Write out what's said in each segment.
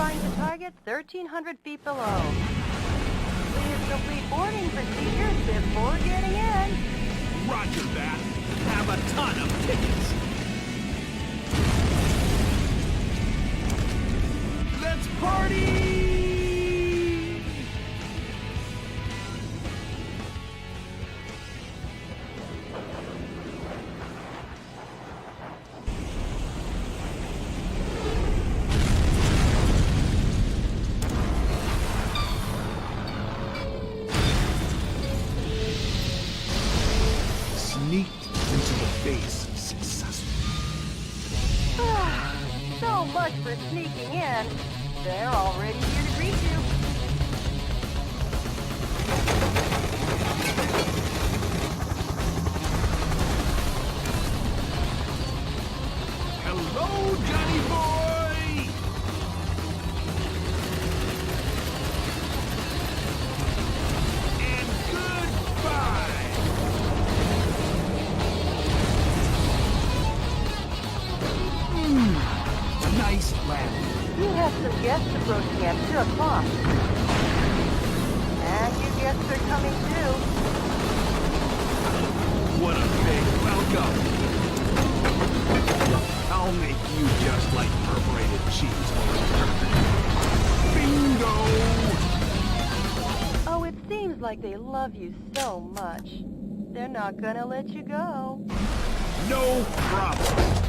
find the target 1,300 feet below. Please complete boarding procedures before getting in. Roger that. Have a ton of tickets. Let's party! Sneaked into the base successfully. So much for sneaking in. They're already here to greet you. Hello, Johnny boy! And goodbye! Nice landing. You have some guests approaching at 2 o'clock. And your guests are coming too. What a big welcome! I'll make you just like perforated cheese for return. Bingo! Oh, it seems like they love you so much. They're not gonna let you go. No problem.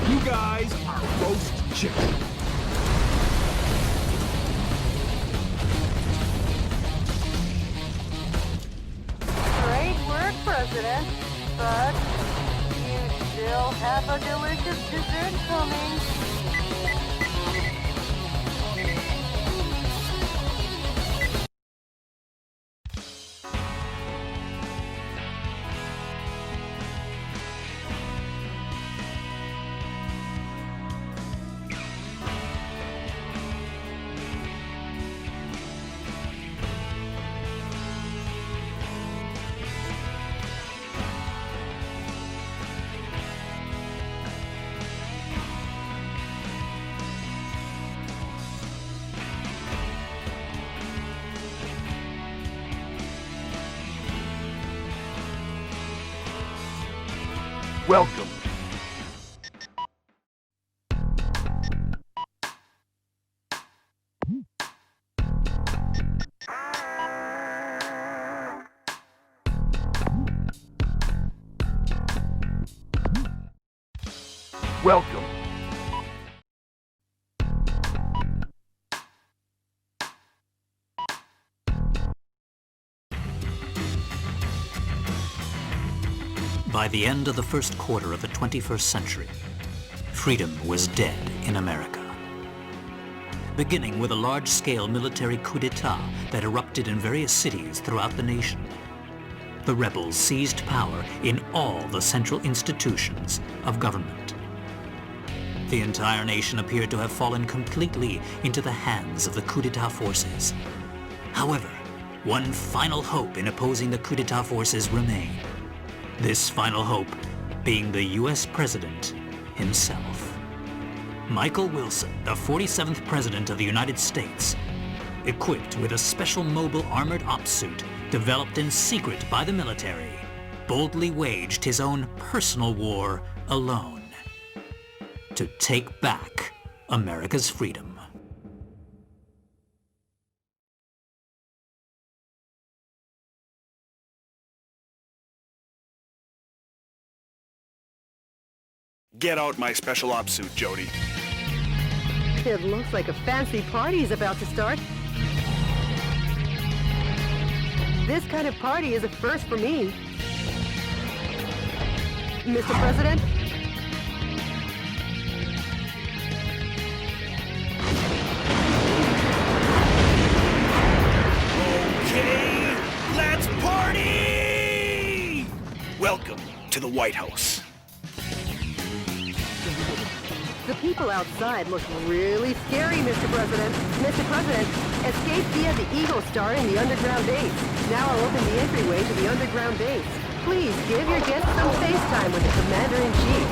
You guys are roast chicken. Great work, President. But you still have a delicious dessert coming. Welcome. Welcome. By the end of the first quarter of the 21st century, freedom was dead in America. Beginning with a large-scale military coup d'etat that erupted in various cities throughout the nation, the rebels seized power in all the central institutions of government. The entire nation appeared to have fallen completely into the hands of the coup d'etat forces. However, one final hope in opposing the coup d'etat forces remained. This final hope being the U.S. President himself. Michael Wilson, the 47th President of the United States, equipped with a special mobile armored ops suit developed in secret by the military, boldly waged his own personal war alone to take back America's freedom. Get out my special ops suit, Jody. It looks like a fancy party is about to start. This kind of party is a first for me. Mr. President? Okay, let's party! Welcome to the White House. The people outside look really scary, Mr. President. Mr. President, escape via the Eagle Star in the underground base. Now I'll open the entryway to the underground base. Please give your guests some face time with the Commander-in-Chief.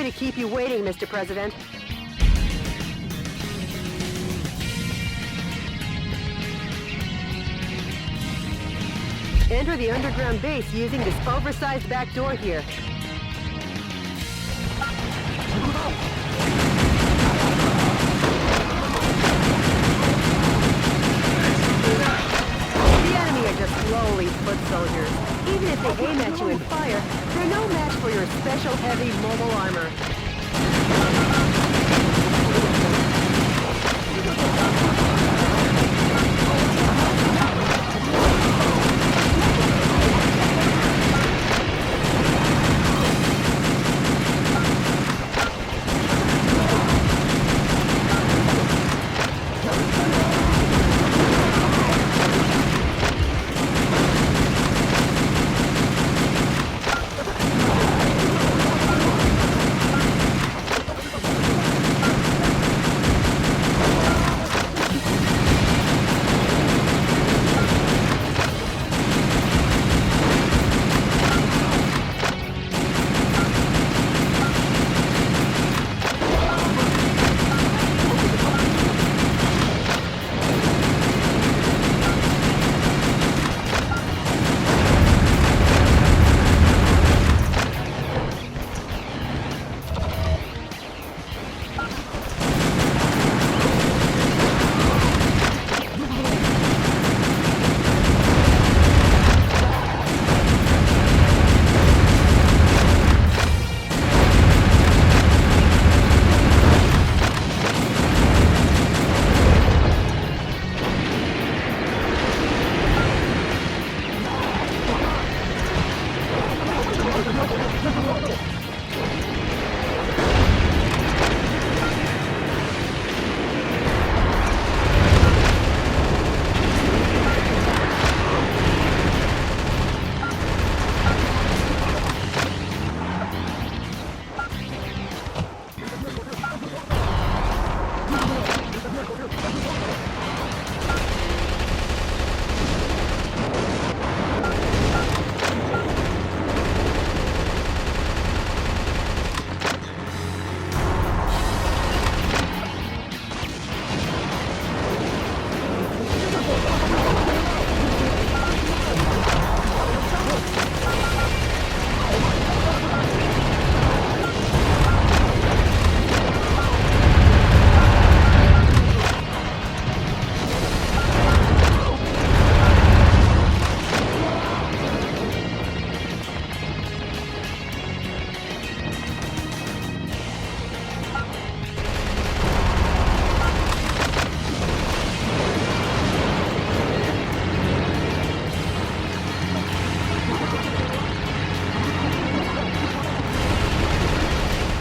Sorry to keep you waiting, Mr. President. Enter the underground base using this oversized back door here. The enemy are just lowly foot soldiers. Even if they aim at you and fire, they're no match for your special heavy mobile armor.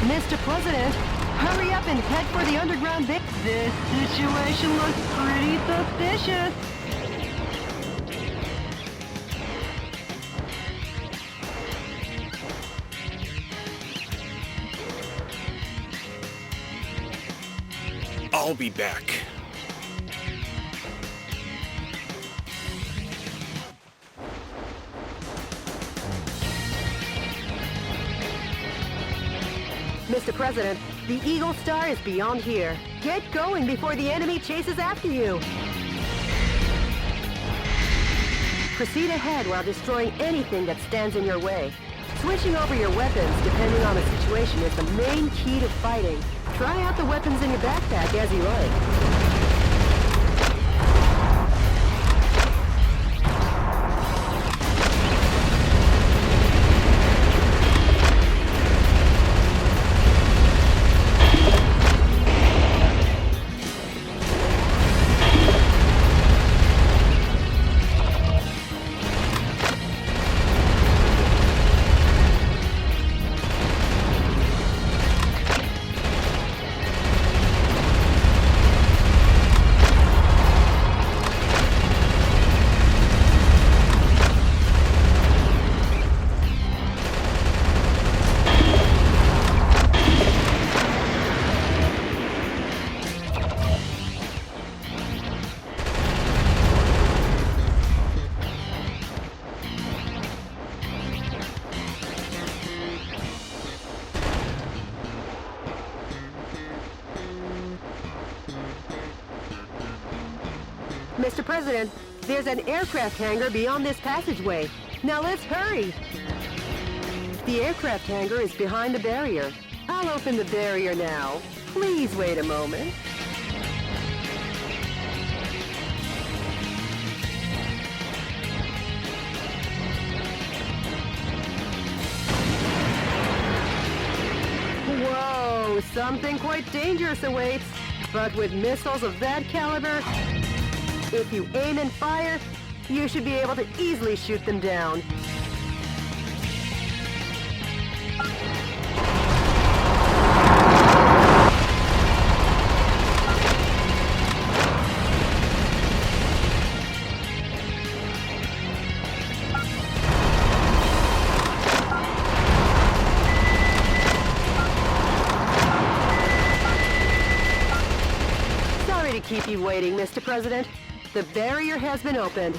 Mr. President, hurry up and head for the underground base. This situation looks pretty suspicious. I'll be back. Mr. President, the Eagle Star is beyond here. Get going before the enemy chases after you. Proceed ahead while destroying anything that stands in your way. Switching over your weapons, depending on the situation, is the main key to fighting. Try out the weapons in your backpack as you like. Mr. President, there's an aircraft hangar beyond this passageway. Now let's hurry! The aircraft hangar is behind the barrier. I'll open the barrier now. Please wait a moment. Whoa, something quite dangerous awaits. But with missiles of that caliber, if you aim and fire, you should be able to easily shoot them down. Sorry to keep you waiting, Mr. President. The barrier has been opened.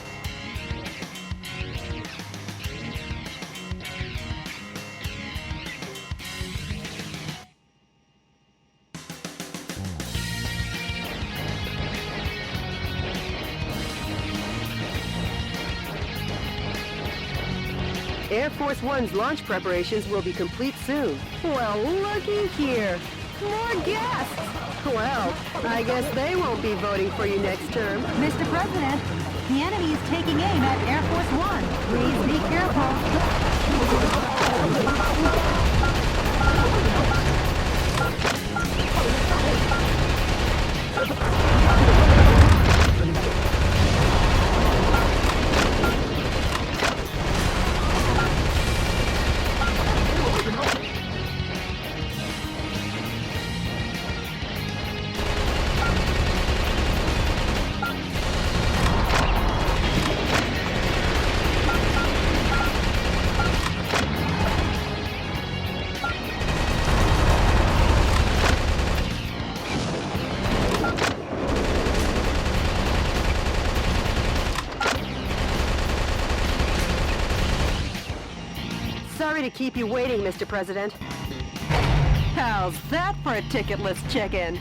Air Force One's launch preparations will be complete soon. Well, looky here. More guests! Well, I guess they won't be voting for you next term. Mr. President, the enemy is taking aim at Air Force One. Please be careful. Sorry to keep you waiting, Mr. President. How's that for a ticketless check-in?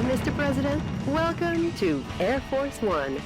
Mr. President, welcome to Air Force One.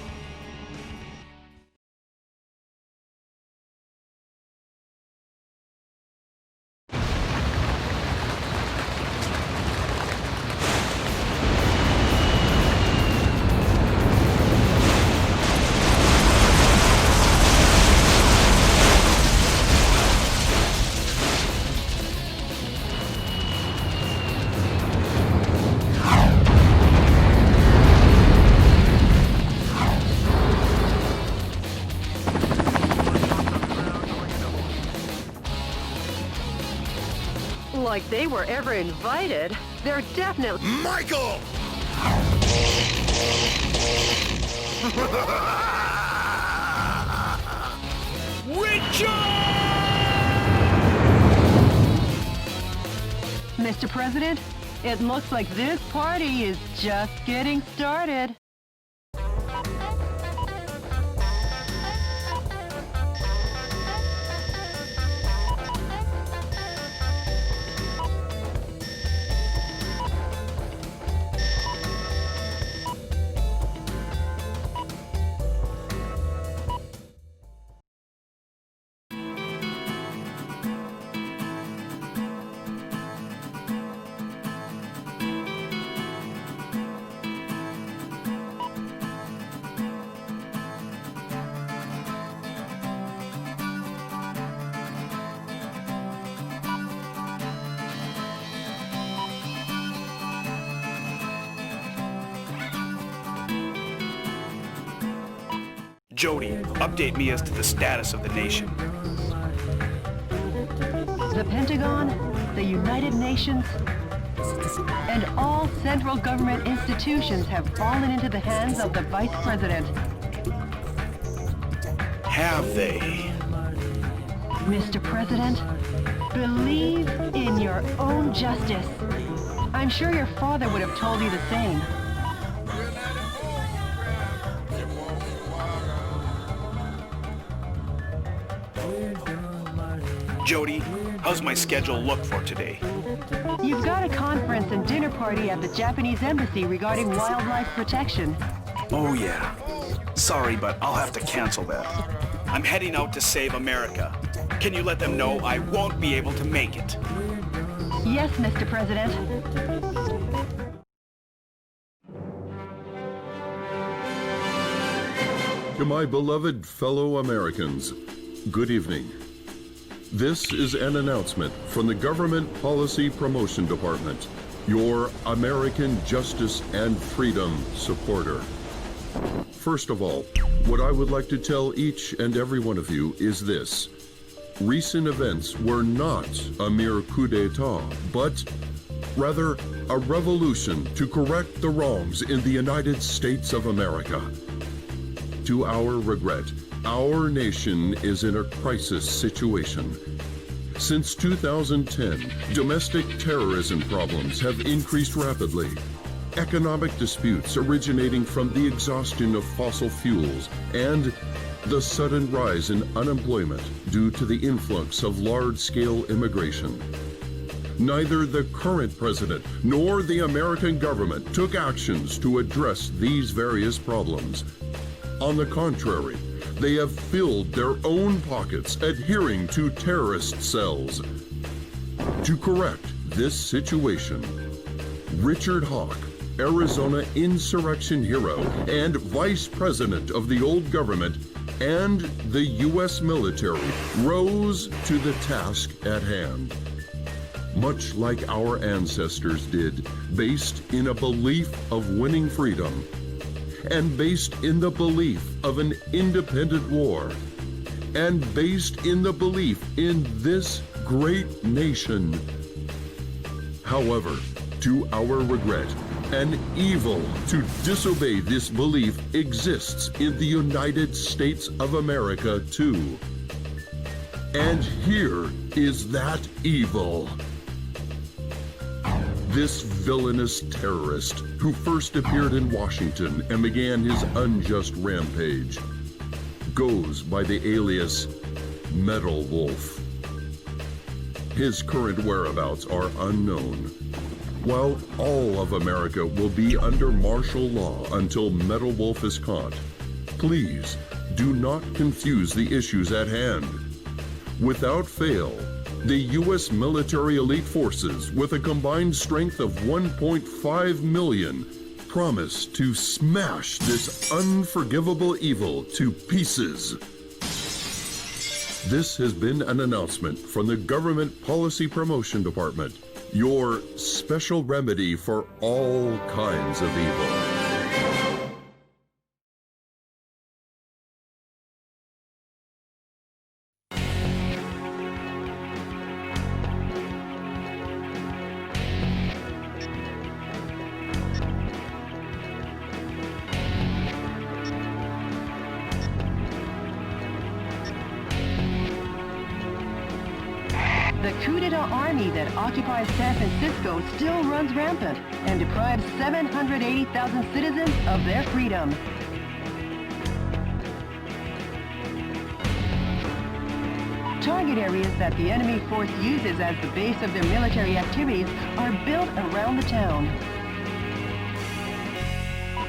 Like they were ever invited. They're definitely... Michael! Richard! Mr. President, it looks like this party is just getting started. Jody, update me as to the status of the nation. The Pentagon, the United Nations, and all central government institutions have fallen into the hands of the Vice President. Have they? Mr. President, believe in your own justice. I'm sure your father would have told you the same. Jody, how's my schedule look for today? You've got a conference and dinner party at the Japanese embassy regarding wildlife protection. Oh yeah. Sorry, but I'll have to cancel that. I'm heading out to save America. Can you let them know I won't be able to make it? Yes, Mr. President. To my beloved fellow Americans, good evening. This is an announcement from the Government Policy Promotion Department, your American justice and freedom supporter. First of all, what I would like to tell each and every one of you is this. Recent events were not a mere coup d'etat, but rather a revolution to correct the wrongs in the United States of America. To our regret, our nation is in a crisis situation. Since 2010, domestic terrorism problems have increased rapidly. Economic disputes originating from the exhaustion of fossil fuels and the sudden rise in unemployment due to the influx of large-scale immigration. Neither the current president nor the American government took actions to address these various problems. On the contrary, they have filled their own pockets adhering to terrorist cells. To correct this situation, Richard Hawk, Arizona insurrection hero and vice president of the old government and the U.S. military, rose to the task at hand. Much like our ancestors did, based in a belief of winning freedom, and based in the belief of an independent war, and based in the belief in this great nation. However, to our regret, an evil to disobey this belief exists in the United States of America too. And here is that evil. This villainous terrorist who first appeared in Washington and began his unjust rampage goes by the alias Metal Wolf. His current whereabouts are unknown. While all of America will be under martial law until Metal Wolf is caught, please do not confuse the issues at hand. Without fail, the U.S. military elite forces, with a combined strength of 1.5 million, promise to smash this unforgivable evil to pieces. This has been an announcement from the Government Policy Promotion Department, your special remedy for all kinds of evil. The coup d'etat army that occupies San Francisco still runs rampant and deprives 780,000 citizens of their freedom. Target areas that the enemy force uses as the base of their military activities are built around the town.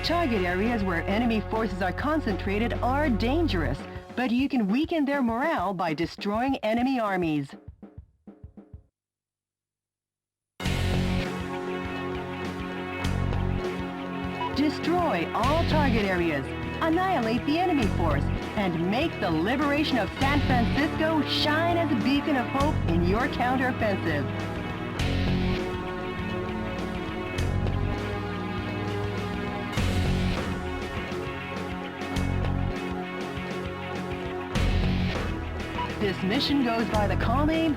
Target areas where enemy forces are concentrated are dangerous, but you can weaken their morale by destroying enemy armies. Destroy all target areas, annihilate the enemy force, and make the liberation of San Francisco shine as a beacon of hope in your counteroffensive. This mission goes by the call name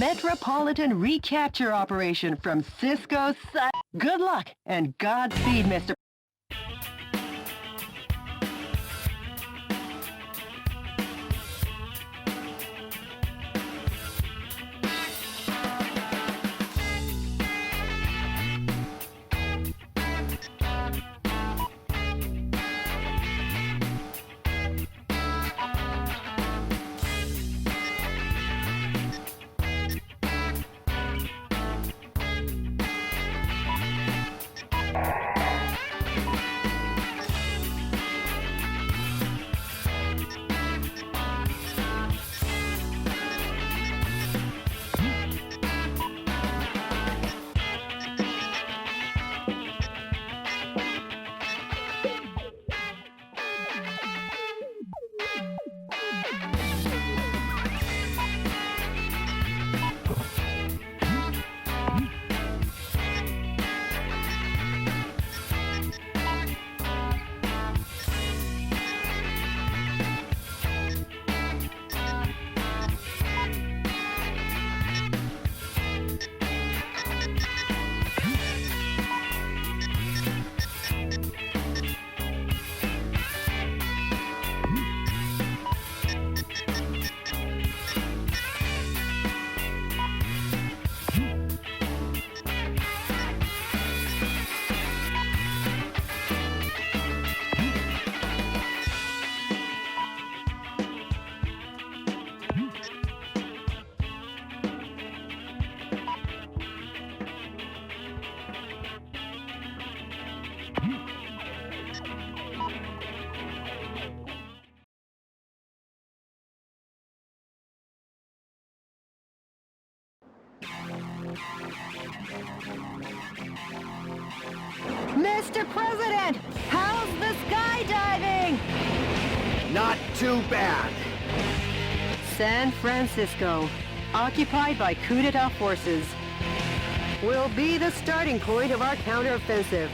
Metropolitan Recapture Operation from Cisco's side. Good luck and Godspeed, Mr. Mr. President, how's the skydiving? Not too bad. San Francisco, occupied by coup d'etat forces, will be the starting point of our counteroffensive.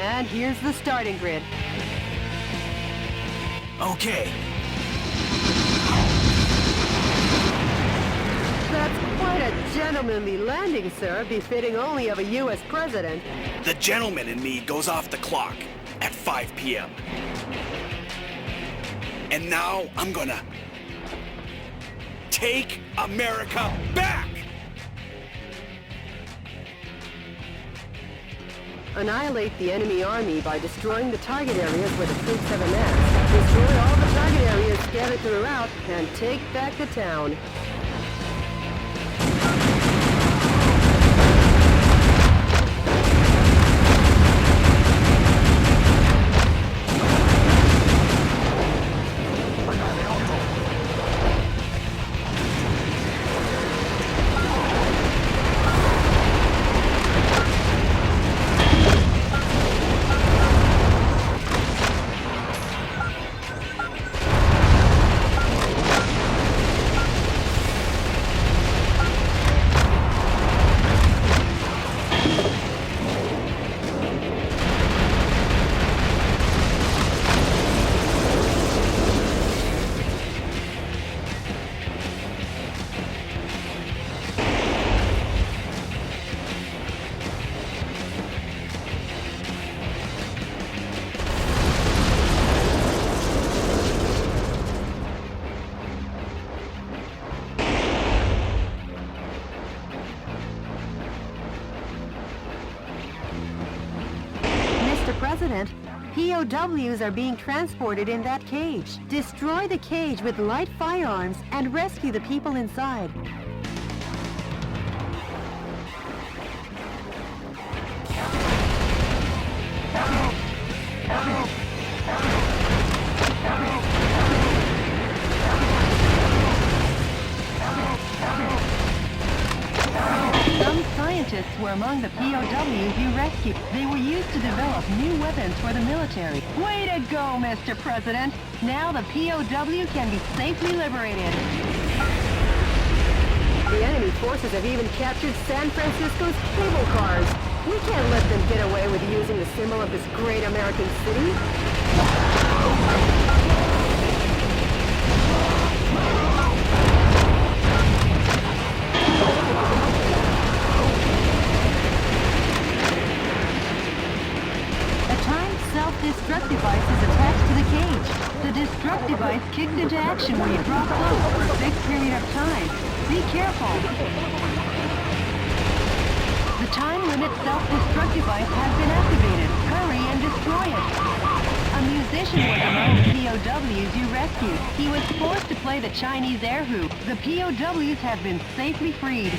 And here's the starting grid. Okay. That's quite a gentlemanly landing, sir, befitting only of a U.S. president. The gentleman in me goes off the clock at 5 p.m. And now I'm gonna take America back! Annihilate the enemy army by destroying the target areas where the troops have amassed. Destroy all the target areas scattered throughout, and take back the town. President, POWs are being transported in that cage. Destroy the cage with light firearms and rescue the people inside. Some scientists were among the POWs you rescued. They were used to develop new weapons for the military. Way to go, Mr. President! Now the POW can be safely liberated. The enemy forces have even captured San Francisco's cable cars. We can't let them get away with using the symbol of this great American city. Self-destruct device is attached to the cage. The destruct device kicks into action when you draw close for a fixed period of time. Be careful. The time limit self-destruct device has been activated. Hurry and destroy it. A musician was among the POWs you rescued. He was forced to play the Chinese air hoop. The POWs have been safely freed.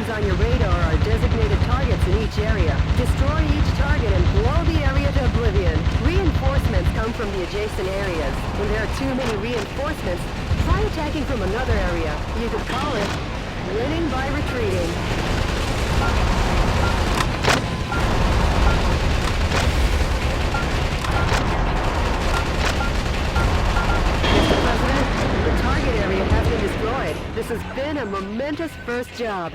On your radar are designated targets in each area. Destroy each target and blow the area to oblivion. Reinforcements come from the adjacent areas. When there are too many reinforcements, try attacking from another area. You could call it winning by retreating. Mr. President, the target area has been destroyed. This has been a momentous first job.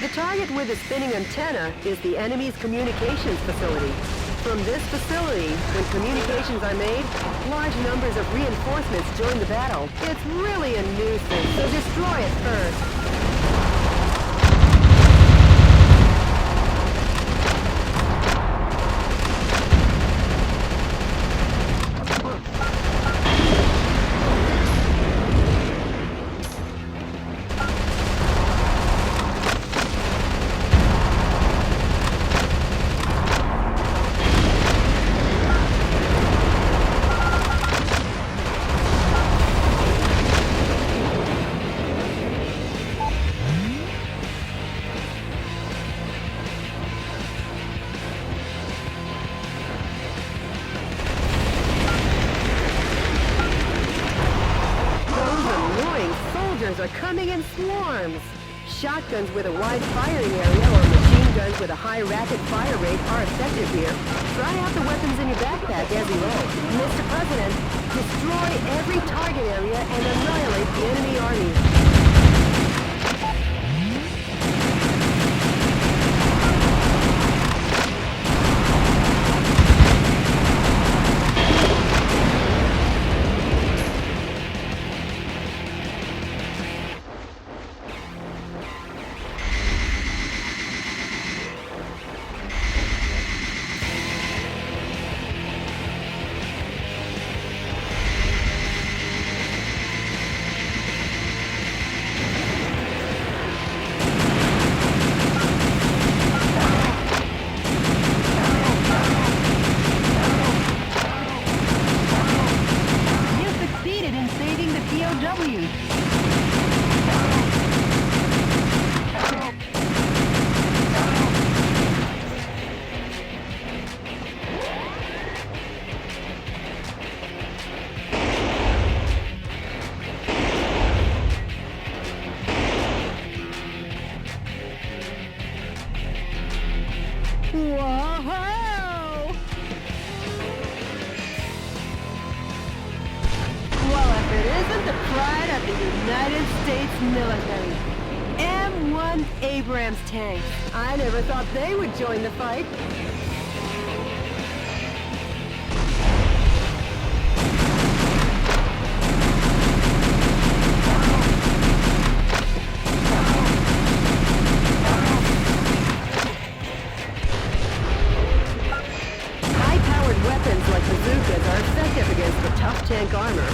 The target with the spinning antenna is the enemy's communications facility. From this facility, when communications are made, large numbers of reinforcements join the battle. It's really a nuisance, so destroy it first. Are coming in swarms. Shotguns with a wide firing area or machine guns with a high rapid fire rate are effective here. Try out the weapons in your backpack as you roll. Mr. President, destroy every target area and annihilate the enemy army. Whoa! Well, if it isn't the pride of the United States military. M1 Abrams tanks. I never thought they would join the fight. Weapons like bazookas are effective against the tough tank armor.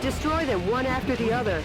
Destroy them one after the other.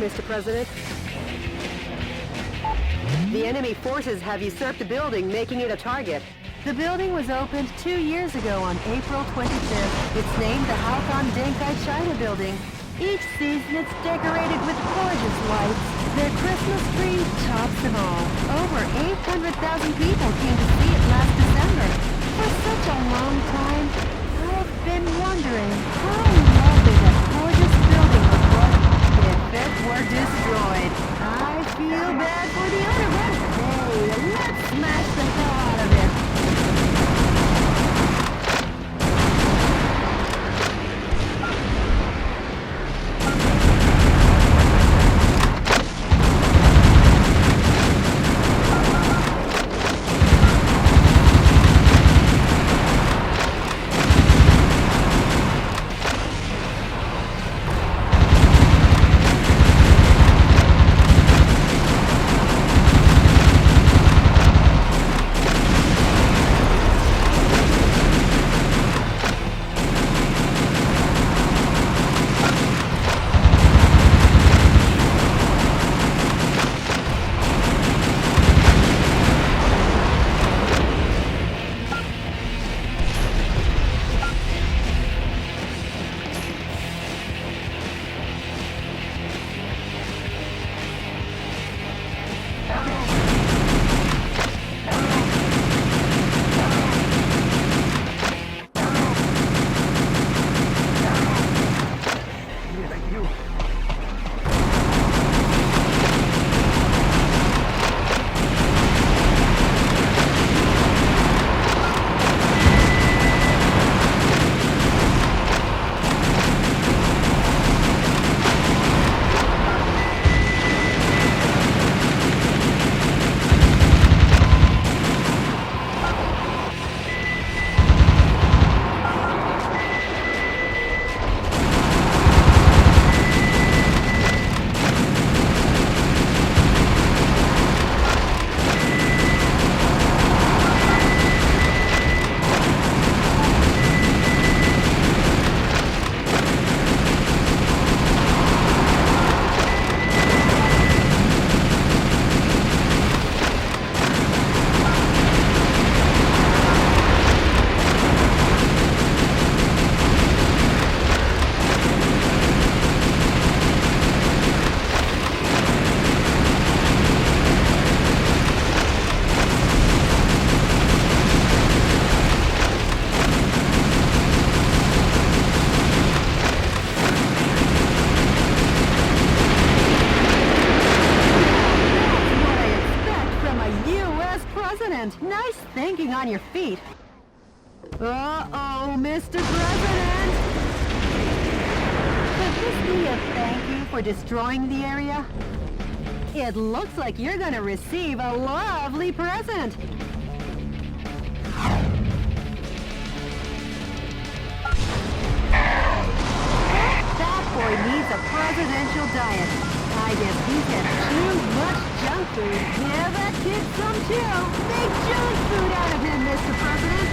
Mr. President. The enemy forces have usurped the building, making it a target. The building was opened 2 years ago on April 25th. It's named the Halcon Denkai China Building. Each season it's decorated with gorgeous lights. Their Christmas tree tops them all. Over 800,000 people came to see it last December. For such a long time, I've been wondering how lovely that gorgeous building would look if it were destroyed. I feel bad for the owner, but hey, let's smash the hell out of it. Nice thinking on your feet. Uh-oh, Mr. President! Could this be a thank you for destroying the area? It looks like you're gonna receive a lovely present. That boy needs a presidential diet. I guess he's had too much junk food. Give that kid some too. Make junk food out of him, Mr. President.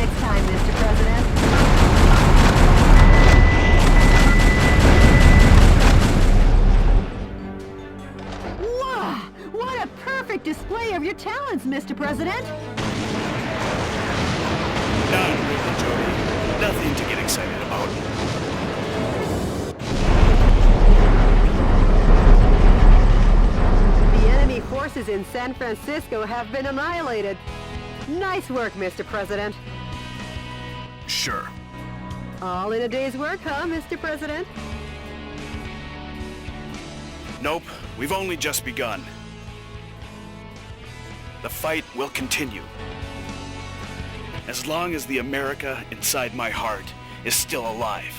next time, Mr. President. Wow! What a perfect display of your talents, Mr. President! Not really, Jody. Nothing to get excited about. The enemy forces in San Francisco have been annihilated. Nice work, Mr. President. Sure. All in a day's work, huh, Mr. President? Nope, we've only just begun. The fight will continue. As long as the America inside my heart is still alive.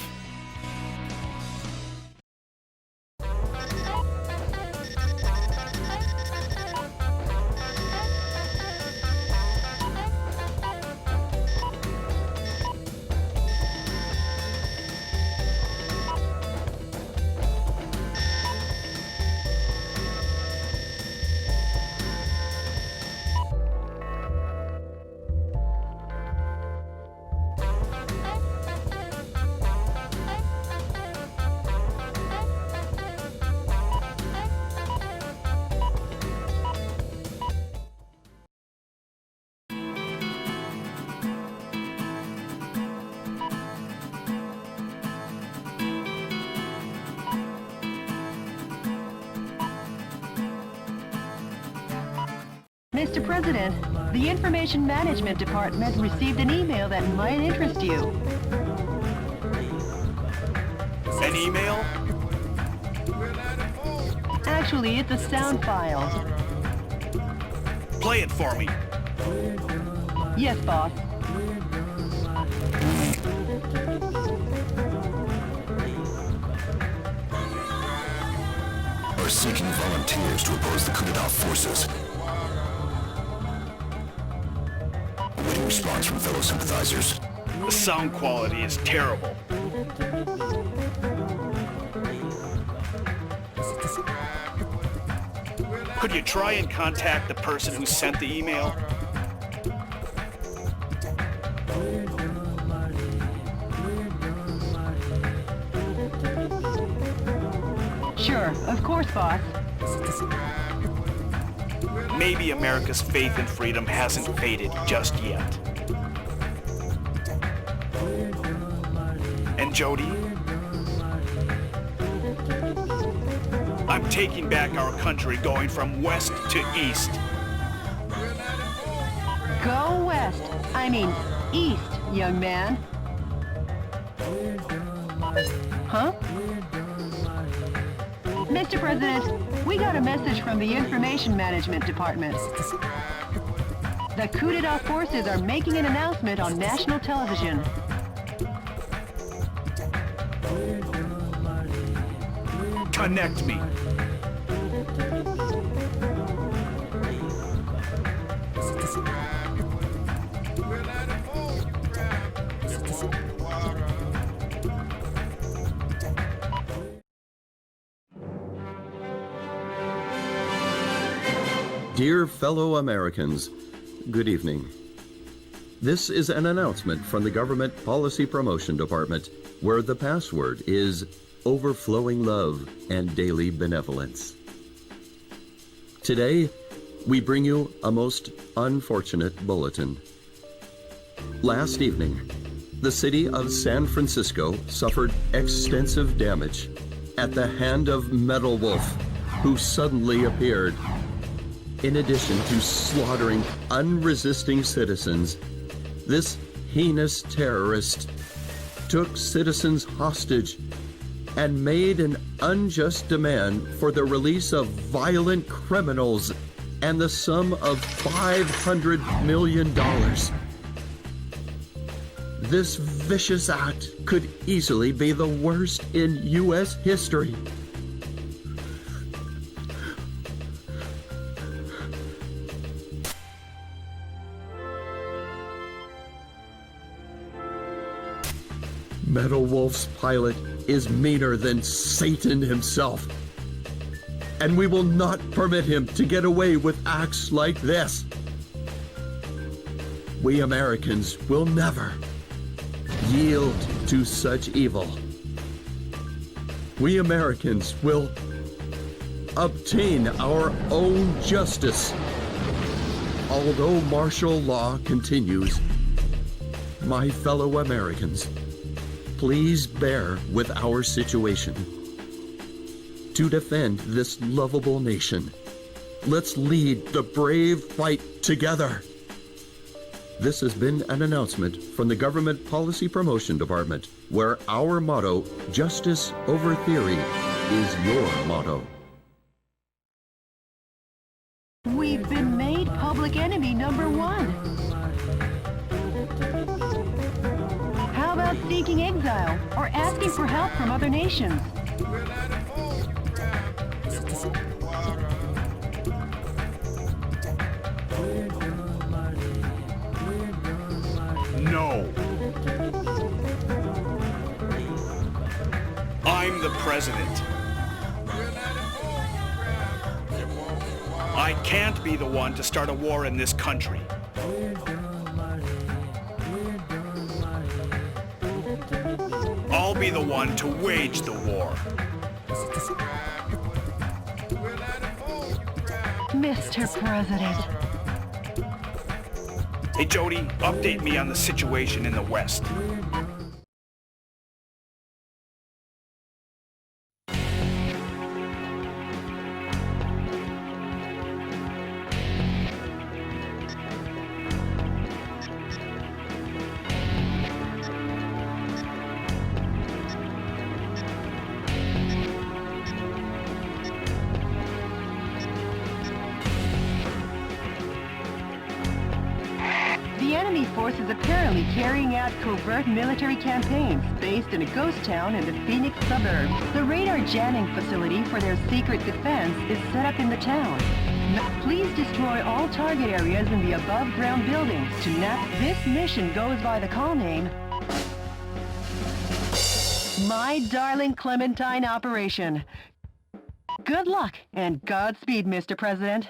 Mr. President, the Information Management Department received an email that might interest you. An email? Actually, it's a sound file. Play it for me. Yes, boss. Are seeking volunteers to oppose the coup d'etat forces. Awaiting response from fellow sympathizers. The sound quality is terrible. Could you try and contact the person who sent the email? Sure, of course, boss. Maybe America's faith in freedom hasn't faded just yet. And Jody? I'm taking back our country, going from west to east. Go west. I mean, east, young man. Huh? Mr. President, we got a message from the Information Management Department. The coup d'etat forces are making an announcement on national television. Connect me. Dear fellow Americans, good evening. This is an announcement from the Government Policy Promotion Department, where the password is overflowing love and daily benevolence. Today, we bring you a most unfortunate bulletin. Last evening, the city of San Francisco suffered extensive damage at the hand of Metal Wolf, who suddenly appeared. In addition to slaughtering unresisting citizens, this heinous terrorist took citizens hostage and made an unjust demand for the release of violent criminals and the sum of $500 million. This vicious act could easily be the worst in U.S. history. Metal Wolf's pilot is meaner than Satan himself. And we will not permit him to get away with acts like this. We Americans will never yield to such evil. We Americans will obtain our own justice. Although martial law continues, my fellow Americans, please bear with our situation. To defend this lovable nation, let's lead the brave fight together. This has been an announcement from the Government Policy Promotion Department, where our motto, justice over theory, is your motto. We've been made public enemy number one. How about seeking exile or asking for help from other nations? No. I'm the president. I can't be the one to start a war in this country. I'll be the one to wage the war. Mr. President. Hey, Jody, update me on the situation in the West. The enemy force is apparently carrying out covert military campaigns based in a ghost town in the Phoenix suburbs. The radar jamming facility for their secret defense is set up in the town. Please destroy all target areas in the above-ground buildings. This mission goes by the call name My Darling Clementine Operation. Good luck and Godspeed, Mr. President.